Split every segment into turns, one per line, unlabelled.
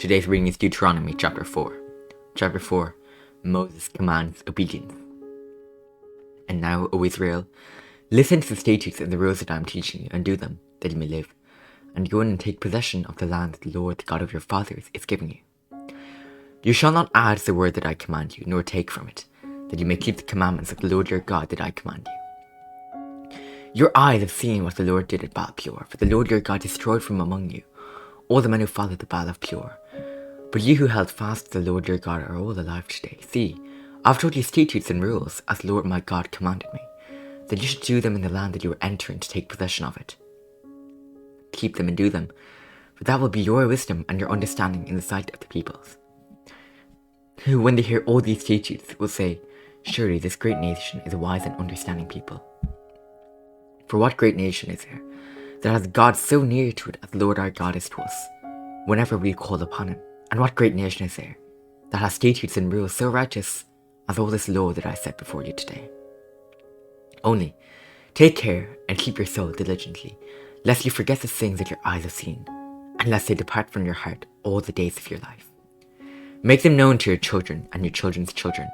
Today's reading is Deuteronomy chapter 4. Chapter 4, Moses commands obedience. And now, O Israel, listen to the statutes and the rules that I am teaching you, and do them, that you may live, and go in and take possession of the land that the Lord, the God of your fathers, is giving you. You shall not add to the word that I command you, nor take from it, that you may keep the commandments of the Lord your God that I command you. Your eyes have seen what the Lord did at Baal Peor, for the Lord your God destroyed from among you all the men who followed the Baal of Peor. But you who held fast to the Lord your God are all alive today. See, I have taught you statutes and rules, as the Lord my God commanded me, that you should do them in the land that you are entering to take possession of it. Keep them and do them, for that will be your wisdom and your understanding in the sight of the peoples, who, when they hear all these statutes, will say, surely this great nation is a wise and understanding people. For what great nation is there that has God so near to it as the Lord our God is to us, whenever we call upon him? And what great nation is there that has statutes and rules so righteous as all this law that I set before you today? Only take care and keep your soul diligently, lest you forget the things that your eyes have seen, and lest they depart from your heart all the days of your life. Make them known to your children and your children's children,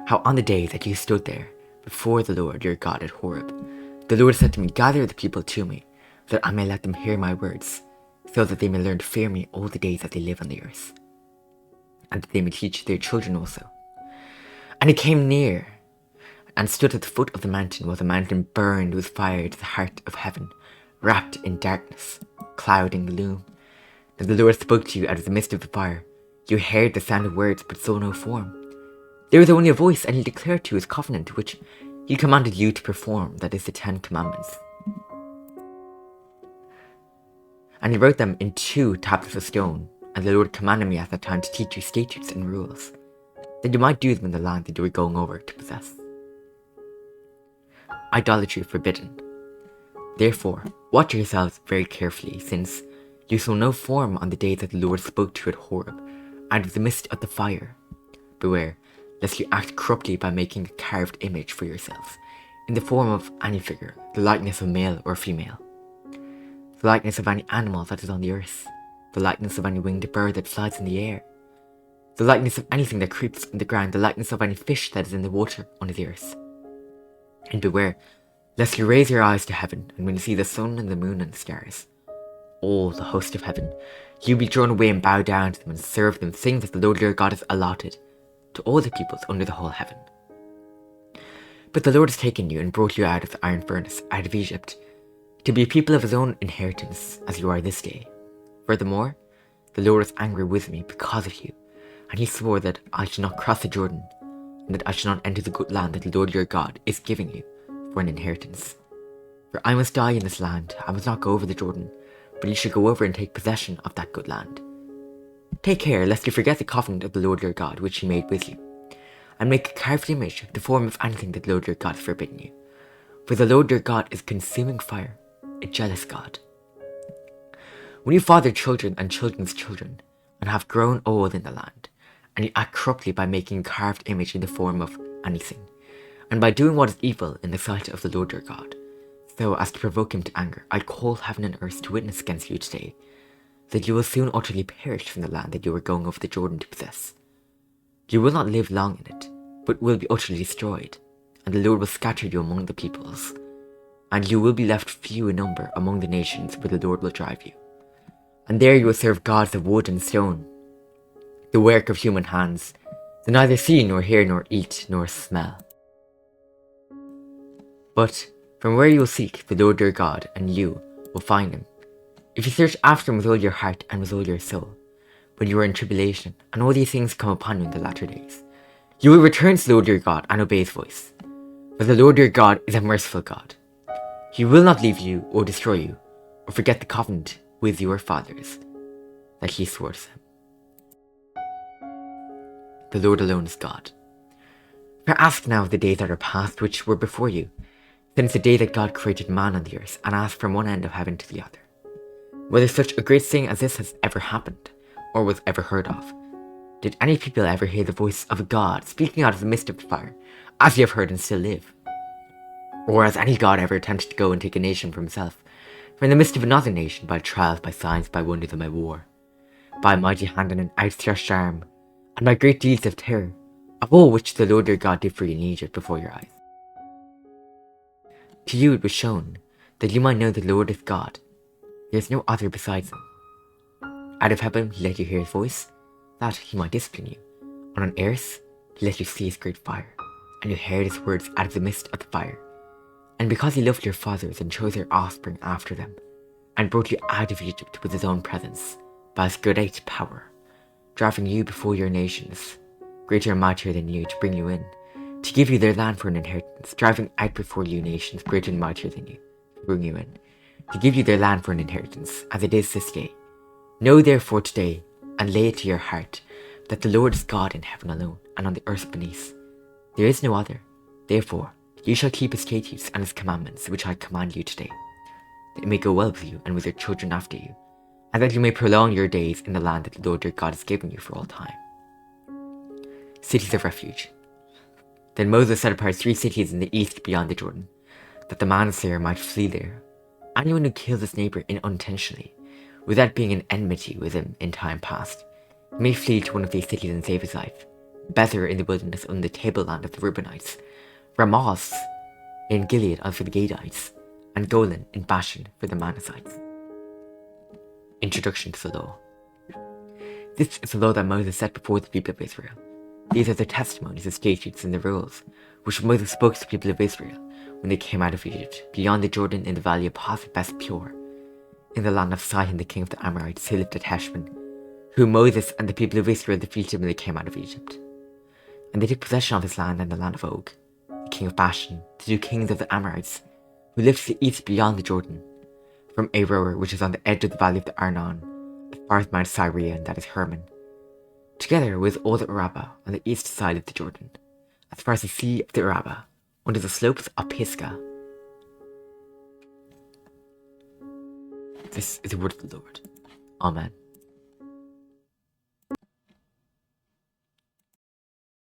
how on the day that you stood there before the Lord your God at Horeb, the Lord said to me, gather the people to me, that I may let them hear my words, so that they may learn to fear me all the days that they live on the earth, and that they may teach their children also. And he came near, and stood at the foot of the mountain, while the mountain burned with fire to the heart of heaven, wrapped in darkness, cloud and gloom. Then the Lord spoke to you out of the midst of the fire. You heard the sound of words, but saw no form. There was only a voice, and he declared to you his covenant, which he commanded you to perform, that is the 10 Commandments. And he wrote them in 2 tablets of stone, and the Lord commanded me at that time to teach you statutes and rules, that you might do them in the land that you were going over to possess. Idolatry forbidden. Therefore, watch yourselves very carefully, since you saw no form on the day that the Lord spoke to you at Horeb, out of the midst of the fire. Beware, lest you act corruptly by making a carved image for yourselves, in the form of any figure, the likeness of male or female, the likeness of any animal that is on the earth, the likeness of any winged bird that flies in the air, the likeness of anything that creeps in the ground, the likeness of any fish that is in the water under the earth. And beware, lest you raise your eyes to heaven, and when you see the sun and the moon and the stars, all the host of heaven, you be drawn away and bow down to them and serve them, things that the Lord your God has allotted to all the peoples under the whole heaven. But the Lord has taken you and brought you out of the iron furnace, out of Egypt, to be a people of his own inheritance, as you are this day. Furthermore, the Lord is angry with me because of you, and he swore that I should not cross the Jordan, and that I should not enter the good land that the Lord your God is giving you for an inheritance. For I must die in this land, I must not go over the Jordan, but you should go over and take possession of that good land. Take care lest you forget the covenant of the Lord your God which he made with you, and make a carved image, the form of anything that the Lord your God has forbidden you. For the Lord your God is consuming fire, a jealous God. When you father children and children's children, and have grown old in the land, and you act corruptly by making a carved image in the form of anything, and by doing what is evil in the sight of the Lord your God, so as to provoke him to anger, I call heaven and earth to witness against you today, that you will soon utterly perish from the land that you are going over the Jordan to possess. You will not live long in it, but will be utterly destroyed, and the Lord will scatter you among the peoples, and you will be left few in number among the nations where the Lord will drive you. And there you will serve gods of wood and stone, the work of human hands, that neither see nor hear nor eat nor smell. But from where you will seek the Lord your God, and you will find him, if you search after him with all your heart and with all your soul, when you are in tribulation, and all these things come upon you in the latter days, you will return to the Lord your God and obey his voice. For the Lord your God is a merciful God. He will not leave you or destroy you, or forget the covenant with your fathers that he swore to them. The Lord alone is God. For ask now of the days that are past which were before you, since the day that God created man on the earth, and ask from one end of heaven to the other, whether such a great thing as this has ever happened, or was ever heard of. Did any people ever hear the voice of a God speaking out of the midst of the fire, as you have heard and still live? Or has any God ever attempted to go and take a nation for himself, from the midst of another nation, by trials, by signs, by wonders, and by war? by a mighty hand and an outstretched arm, and by great deeds of terror, of all which the Lord your God did for you in Egypt before your eyes. To you it was shown, that you might know the Lord is God. There is no other besides him. Out of heaven he let you hear his voice, that he might discipline you, and on earth he let you see his great fire, and you heard his words out of the midst of the fire. And because he loved your fathers and chose their offspring after them, and brought you out of Egypt with his own presence, by his great power, driving you before your nations, greater and mightier than you, to bring you in, to give you their land for an inheritance, driving out before you nations greater and mightier than you, to bring you in, to give you their land for an inheritance, as it is this day. Know therefore today, and lay it to your heart, that the Lord is God in heaven alone, and on the earth beneath. There is no other. Therefore, you shall keep his statutes and his commandments, which I command you today, that it may go well with you and with your children after you, and that you may prolong your days in the land that the Lord your God has given you for all time. Cities of refuge. Then Moses set apart 3 cities in the east beyond the Jordan, that the manslayer might flee there. Anyone who kills his neighbour unintentionally, without being in enmity with him in time past, may flee to one of these cities and save his life. Bether in the wilderness on the tableland of the Reubenites, Ramoth in Gilead for the Gadites, and Golan in Bashan for the Manassites. Introduction to the Law. This is the law that Moses set before the people of Israel. These are the testimonies, the statutes, and the rules which Moses spoke to the people of Israel when they came out of Egypt, beyond the Jordan in the valley opposite Beth Peor, in the land of Sihon the king of the Amorites, who lived at Heshbon, whom Moses and the people of Israel defeated when they came out of Egypt. And they took possession of his land and the land of Og, the king of Bashan, the 2 kings of the Amorites, who lived to the east beyond the Jordan, from Aroer, which is on the edge of the valley of the Arnon, as far as Mount Syria, and that is Hermon, together with all the Arabah on the east side of the Jordan, as far as the sea of the Arabah, under the slopes of Pisgah. This is the word of the Lord. Amen.